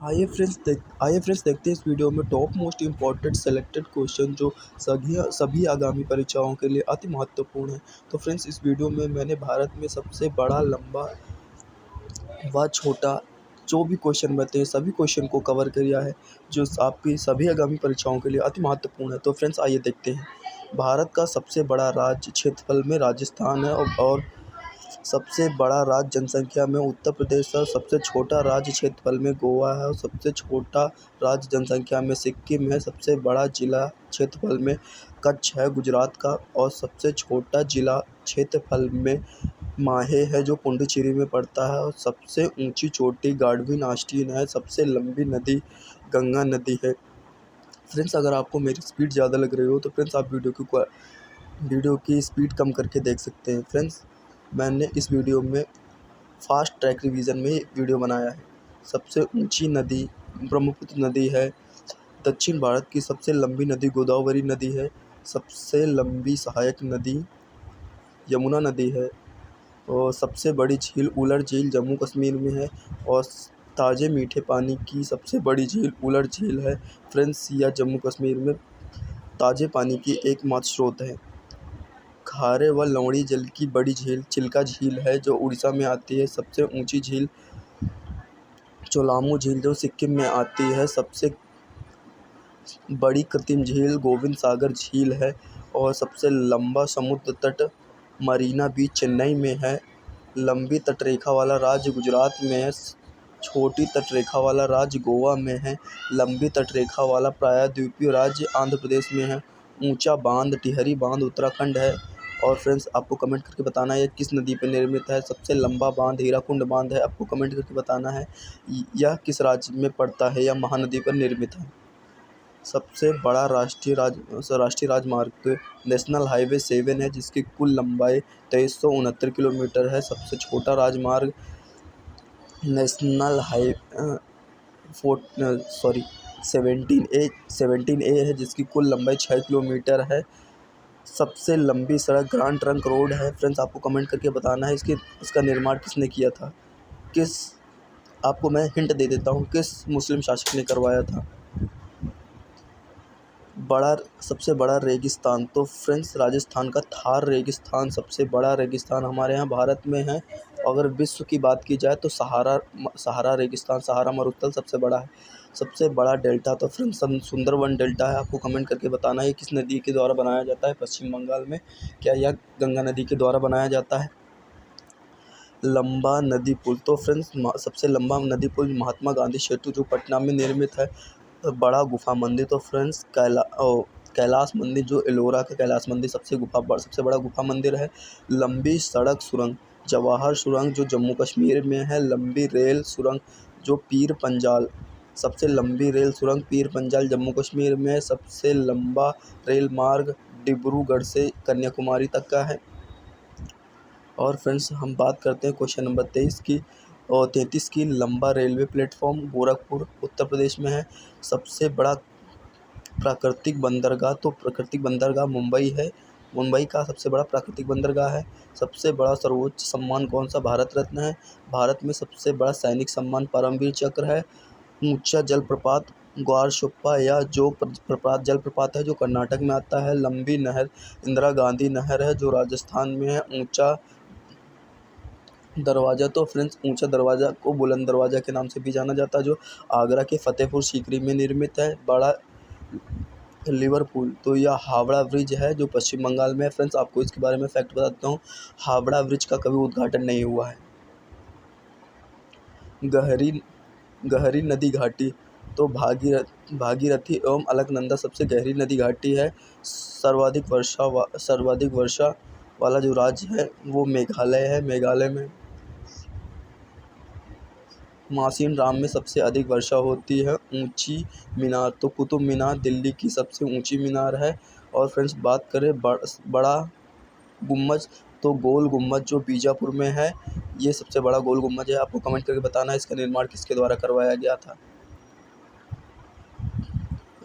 आइए फ्रेंड्स देखते हैं इस वीडियो में top most important selected question जो सभी आगामी परीक्षाओं के लिए अति महत्वपूर्ण है। तो फ्रेंड्स इस वीडियो में मैंने भारत में सबसे बड़ा, लंबा व छोटा जो भी क्वेश्चन बनते हैं सभी क्वेश्चन को कवर किया है, जो आपकी सभी आगामी परीक्षाओं के लिए अति महत्वपूर्ण है। तो फ्रेंड्स आइए देखते हैं। भारत का सबसे बड़ा राज्य क्षेत्रफल में राजस्थान है और सबसे बड़ा राज्य जनसंख्या में उत्तर प्रदेश है। सबसे छोटा राज्य क्षेत्रफल में गोवा है और सबसे छोटा राज्य जनसंख्या में सिक्किम है। सबसे बड़ा जिला क्षेत्रफल में कच्छ है गुजरात का, और सबसे छोटा जिला क्षेत्रफल में माहे है जो पुडुचेरी में पड़ता है। और सबसे ऊंची चोटी गांडवी नास्टिन है। सबसे लंबी नदी गंगा नदी है। फ्रेंड्स अगर आपको मेरी स्पीड ज़्यादा लग रही हो तो फ्रेंड्स आप वीडियो की स्पीड कम करके देख सकते हैं। फ्रेंड्स मैंने इस वीडियो में फास्ट ट्रैक रिवीजन में वीडियो बनाया है। सबसे ऊंची नदी ब्रह्मपुत्र नदी है। दक्षिण भारत की सबसे लंबी नदी गोदावरी नदी है। सबसे लंबी सहायक नदी यमुना नदी है। और सबसे बड़ी झील उलर झील जम्मू कश्मीर में है। और ताज़े मीठे पानी की सबसे बड़ी झील उलर झील है। फ्रेंड्स यह जम्मू कश्मीर में ताज़े पानी की एकमात्र स्रोत है। खारे व लवणी जल की बड़ी झील चिल्का झील है जो उड़ीसा में आती है। सबसे ऊंची झील चोलामू झील जो सिक्किम में आती है। सबसे बड़ी कृत्रिम झील गोविंद सागर झील है। और सबसे लंबा समुद्र तट मरीना बीच चेन्नई में है। लंबी तटरेखा वाला राज्य गुजरात में है। छोटी तटरेखा वाला राज्य गोवा में है। लंबी तटरेखा वाला प्रायद्वीपीय राज्य आंध्र प्रदेश में है। ऊंचा बांध टिहरी बांध उत्तराखंड है। और फ्रेंड्स आपको कमेंट करके बताना है किस नदी पर निर्मित है। सबसे लंबा बांध हीराकुंड बांध है। आपको कमेंट करके बताना है यह किस राज्य में पड़ता है या महानदी पर निर्मित है। सबसे बड़ा राष्ट्रीय राजमार्ग नेशनल हाईवे 7 है जिसकी कुल लंबाई 2369 किलोमीटर है। सबसे छोटा राजमार्ग नेशनल हाई 17A है जिसकी कुल लंबाई 6 किलोमीटर है। सबसे लंबी सड़क ग्रांड ट्रंक रोड है। फ्रेंड्स आपको कमेंट करके बताना है इसका निर्माण किसने किया था। आपको मैं हिंट दे देता हूँ किस मुस्लिम शासक ने करवाया था। सबसे बड़ा रेगिस्तान तो फ्रेंड्स राजस्थान का थार रेगिस्तान सबसे बड़ा रेगिस्तान हमारे यहाँ भारत में है। अगर विश्व की बात की जाए तो सहारा रेगिस्तान सहारा मरुस्थल सबसे बड़ा है। सबसे बड़ा डेल्टा तो फ्रेंड्स सुंदरवन डेल्टा है। आपको कमेंट करके बताना है किस नदी के द्वारा बनाया जाता है पश्चिम बंगाल में। क्या यह गंगा नदी के द्वारा बनाया जाता है। लंबा नदी पुल तो फ्रेंड्स सबसे लंबा नदी पुल महात्मा गांधी सेतु जो पटना में निर्मित है। बड़ा गुफा मंदिर तो फ्रेंड्स कैलाश मंदिर जो एलोरा का कैलाश मंदिर सबसे बड़ा गुफा मंदिर है। लंबी सड़क सुरंग जवाहर सुरंग जो जम्मू कश्मीर में है। लंबी रेल सुरंग जो पीर पंजाल सबसे लंबी रेल सुरंग पीर पंजाल जम्मू कश्मीर में है। सबसे लंबा रेल मार्ग डिब्रूगढ़ से कन्याकुमारी तक का है। और फ्रेंड्स हम बात करते हैं क्वेश्चन नंबर 23 की और 33 की। लंबा रेलवे प्लेटफॉर्म गोरखपुर उत्तर प्रदेश में है। सबसे बड़ा प्राकृतिक बंदरगाह मुंबई है। मुंबई का सबसे बड़ा प्राकृतिक बंदरगाह है। सबसे बड़ा सर्वोच्च सम्मान कौन सा भारत रत्न है। भारत में सबसे बड़ा सैनिक सम्मान परमवीर चक्र है। ऊंचा जलप्रपात ग्वारशुप्पा या जो जलप्रपात है जो कर्नाटक में आता है। लंबी नहर इंदिरा गांधी नहर है जो राजस्थान में है। ऊंचा दरवाज़ा तो फ्रेंड्स ऊंचा दरवाज़ा को बुलंद दरवाज़ा के नाम से भी जाना जाता है जो आगरा के फतेहपुर सीकरी में निर्मित है। बड़ा लिवरपूल तो यह हावड़ा ब्रिज है जो पश्चिम बंगाल में है। फ्रेंड्स आपको इसके बारे में फैक्ट बताता हूँ। हावड़ा ब्रिज का कभी उद्घाटन नहीं हुआ है। गहरी नदी घाटी तो भागीरथी एवं अलकनंदा सबसे गहरी नदी घाटी है। सर्वाधिक वर्षा वाला जो राज्य है वो मेघालय है। मेघालय में मासिन राम में सबसे अधिक वर्षा होती है। ऊंची मीनार तो कुतुब मीनार दिल्ली की सबसे ऊंची मीनार है। और फ्रेंड्स बात करें बड़ा गुम्बज तो गोल गुम्बज जो बीजापुर में है ये सबसे बड़ा गोल गुम्बज है। आपको कमेंट करके बताना है इसका निर्माण किसके द्वारा करवाया गया था।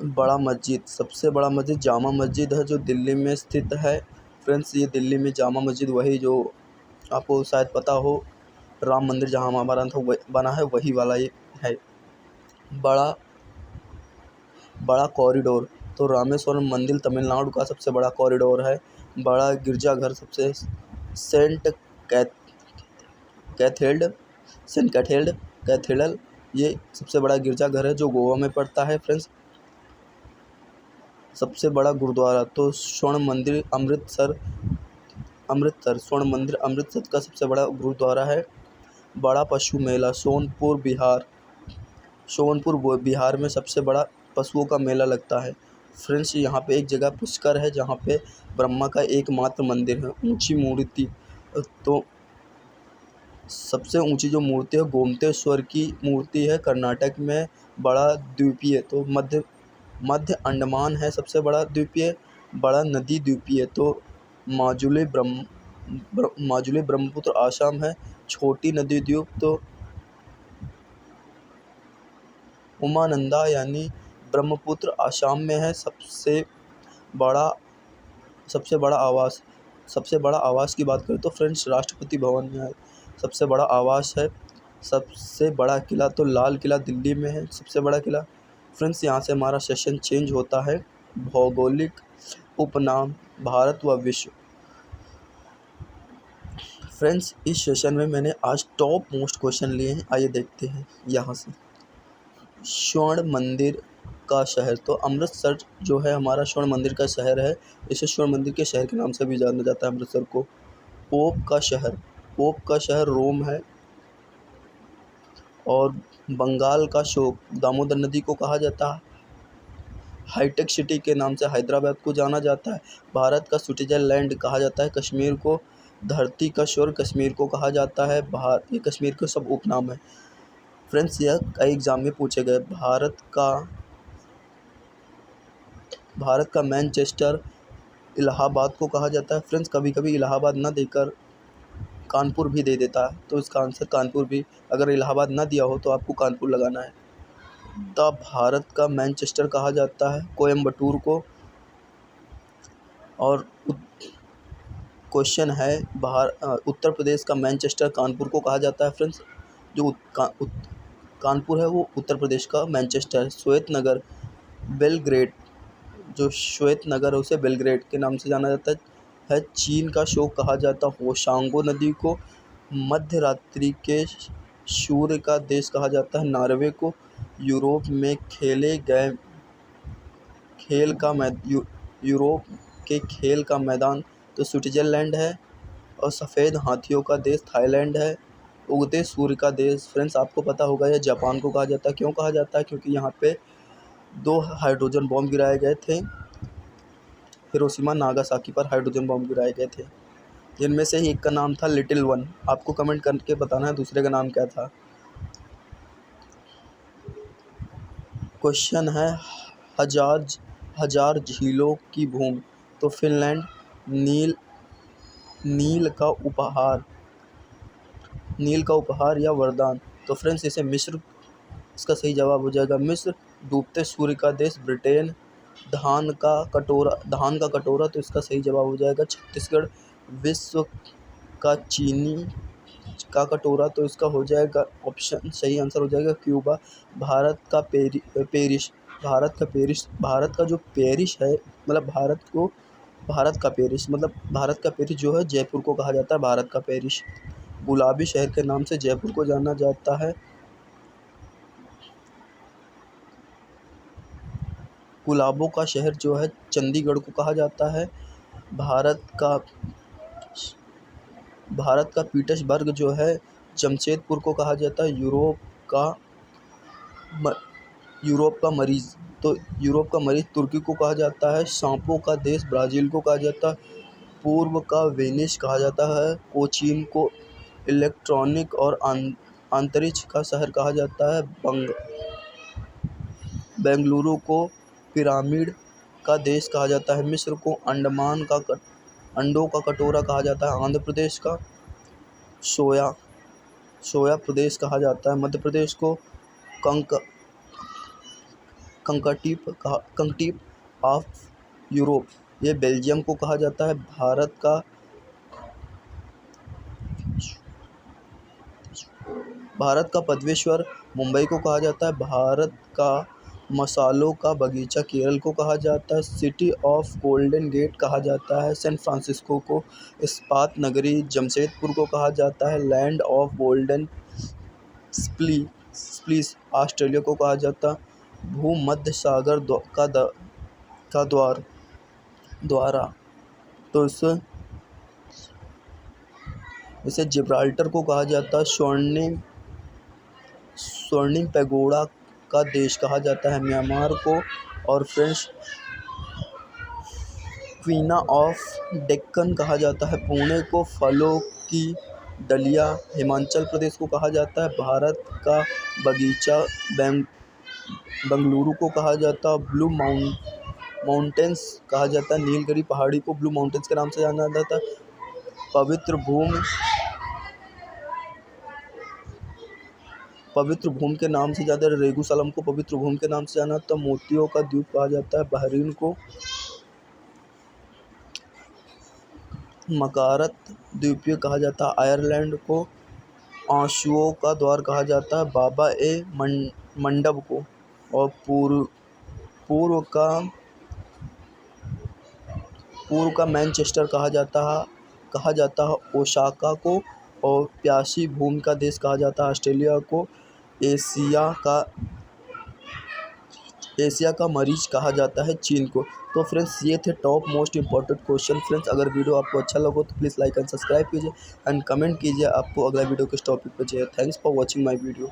बड़ा मस्जिद सबसे बड़ा मस्जिद जामा मस्जिद है जो दिल्ली में स्थित है। फ्रेंड्स ये दिल्ली में जामा मस्जिद वही जो आपको शायद पता हो राम मंदिर जहाँ महाभारत बना है वही वाला ये है। बड़ा बड़ा कॉरिडोर, तो रामेश्वरम मंदिर तमिलनाडु का सबसे बड़ा कॉरिडोर है। बड़ा गिरजाघर सबसे saint cathedral saint cathedral cathedral ये सबसे बड़ा गिरजाघर है जो गोवा में पड़ता है फ्रेंड्स। सबसे बड़ा गुरुद्वारा तो स्वर्ण मंदिर अमृतसर स्वर्ण मंदिर अमृतसर का सबसे बड़ा गुरुद्वारा है। बड़ा पशु मेला सोनपुर बिहार में सबसे बड़ा पशुओं का मेला लगता है। फ्रेंड्स यहाँ पे एक जगह पुष्कर है जहाँ पे ब्रह्मा का एकमात्र मंदिर है। ऊंची मूर्ति तो सबसे ऊंची जो मूर्ति है गोमतेश्वर की मूर्ति है, कर्नाटक में। बड़ा द्वीपीय तो मध्य अंडमान है सबसे बड़ा द्वीपीय। बड़ा नदी द्वीपीय तो माजुली ब्रह्मपुत्र आसाम है। छोटी नदी द्वीप तो उमानंदा यानी ब्रह्मपुत्र आसाम में है। सबसे बड़ा आवास की बात करें तो फ्रेंड्स राष्ट्रपति भवन में है, सबसे बड़ा आवास है। सबसे बड़ा किला तो लाल किला दिल्ली में है, सबसे बड़ा किला। फ्रेंड्स यहाँ से हमारा सेशन चेंज होता है। भौगोलिक उपनाम भारत व विश्व। फ्रेंड्स इस सेशन में मैंने आज टॉप मोस्ट क्वेश्चन लिए हैं, आइए देखते हैं यहाँ से। स्वर्ण मंदिर का शहर तो अमृतसर जो है हमारा स्वर्ण मंदिर का शहर है। इसे स्वर्ण मंदिर के शहर के नाम से भी जाना जाता है अमृतसर को। पोप का शहर रोम है। और बंगाल का शोक दामोदर नदी को कहा जाता है। हाईटेक सिटी के नाम से हैदराबाद को जाना जाता है। भारत का स्विट्जरलैंड कहा जाता है कश्मीर को। धरती का स्वर्ग कश्मीर को कहा जाता है। ये कश्मीर के सब उपनाम है। फ्रेंड्स यह कई एग्जाम में पूछे गए। भारत का मैनचेस्टर इलाहाबाद को कहा जाता है। फ्रेंड्स कभी कभी इलाहाबाद ना देकर कानपुर भी दे देता है, तो इसका आंसर कानपुर भी, अगर इलाहाबाद ना दिया हो तो आपको कानपुर लगाना है। तब भारत का मैनचेस्टर कहा जाता है कोयम्बटूर को। और क्वेश्चन है उत्तर प्रदेश का मैनचेस्टर कानपुर को कहा जाता है। फ्रेंड्स जो कानपुर है वो उत्तर प्रदेश का मैनचेस्टर है। श्वेत नगर है उसे बेलग्रेड के नाम से जाना जाता है। चीन का शोक कहा जाता है होशांगो नदी को। मध्य रात्रि के सूर्य का देश कहा जाता है नॉर्वे को। यूरोप में यूरोप के खेल का मैदान तो स्विट्जरलैंड है। और सफ़ेद हाथियों का देश थाईलैंड है। उगते सूर्य का देश फ्रेंड्स आपको पता होगा यह जापान को कहा जाता है। क्यों कहा जाता है? क्योंकि यहाँ पे 2 हाइड्रोजन बॉम्ब गिराए गए थे। हिरोशिमा नागासाकी पर हाइड्रोजन बॉम्ब गिराए गए थे, जिनमें से ही एक का नाम था लिटिल वन। आपको कमेंट करके बताना है दूसरे का नाम क्या था। क्वेश्चन है हजार झीलों की भूमि तो फिनलैंड। नील का उपहार या वरदान तो फ्रेंड्स इसे मिस्र, इसका सही जवाब हो जाएगा मिस्र। डूबते सूर्य का देश ब्रिटेन। धान का कटोरा तो इसका सही जवाब हो जाएगा छत्तीसगढ़। विश्व का चीनी का कटोरा तो इसका हो जाएगा ऑप्शन, सही आंसर हो जाएगा क्यूबा। भारत का पेरिस जो पेरिस है मतलब भारत का पेरिस जो है जयपुर को कहा जाता है भारत का पेरिस। गुलाबी शहर के नाम से जयपुर को जाना जाता है। गुलाबों का शहर जो है चंडीगढ़ को कहा जाता है। भारत का पीटर्सबर्ग जो है जमशेदपुर को कहा जाता है। यूरोप का मरीज तुर्की को कहा जाता है। सांपों का देश ब्राज़ील को कहा जाता है। पूर्व का वेनिस कहा जाता है। कोचीन को इलेक्ट्रॉनिक और अंतरिक्ष का शहर कहा जाता है। बेंगलुरु को पिरामिड का देश कहा जाता है। मिस्र को अंडों का कटोरा कहा जाता है। आंध्र प्रदेश का सोया प्रदेश कहा जाता है। मध्य प्रदेश को कंकटीप ऑफ यूरोप ये बेल्जियम को कहा जाता है। भारत का पद्मेश्वर मुंबई को कहा जाता है भारत का मसालों का बगीचा, केरल को कहा जाता है सिटी ऑफ गोल्डन गेट कहा जाता है, सैन फ्रांसिस्को को इस्पात नगरी, जमशेदपुर को कहा जाता है land of golden splice, Australia को कहा जाता भूमध्य सागर का द्वारा। तो इसे जिब्राल्टर को कहा जाता है स्वर्णिम पैगोडा का देश कहा जाता है म्यांमार को। और फ्रेंड्स, क्वीन ऑफ डेक्कन कहा जाता है पुणे को, फलों की डलिया हिमाचल प्रदेश को कहा जाता है, भारत का बगीचा बेंगलुरु को कहा जाता है, ब्लू माउंटेन्स कहा जाता है, नीलगिरी पहाड़ी को ब्लू माउंटेन्स के नाम से जाना जाता है, पवित्र भूमि के नाम से ज़्यादा रेगुसलम को पवित्र भूमि के नाम से जाना जाता है, मोतियों का द्वीप कहा जाता है बहरीन को, मकारत द्वीपीय कहा जाता है आयरलैंड को, आंसुओं का द्वार कहा जाता है बाबा ए मंडब को, और पूर्व का मैनचेस्टर कहा जाता है ओसाका को, और प्यासी भूमि का देश कहा जाता है ऑस्ट्रेलिया को, एशिया का मरीज कहा जाता है चीन को। तो फ्रेंड्स, ये थे top most important question. Friends, अगर वीडियो आपको अच्छा लगा तो प्लीज़ लाइक एंड सब्सक्राइब कीजिए एंड कमेंट कीजिए आपको अगला वीडियो किस टॉपिक पर चाहिए। Thanks for watching my video.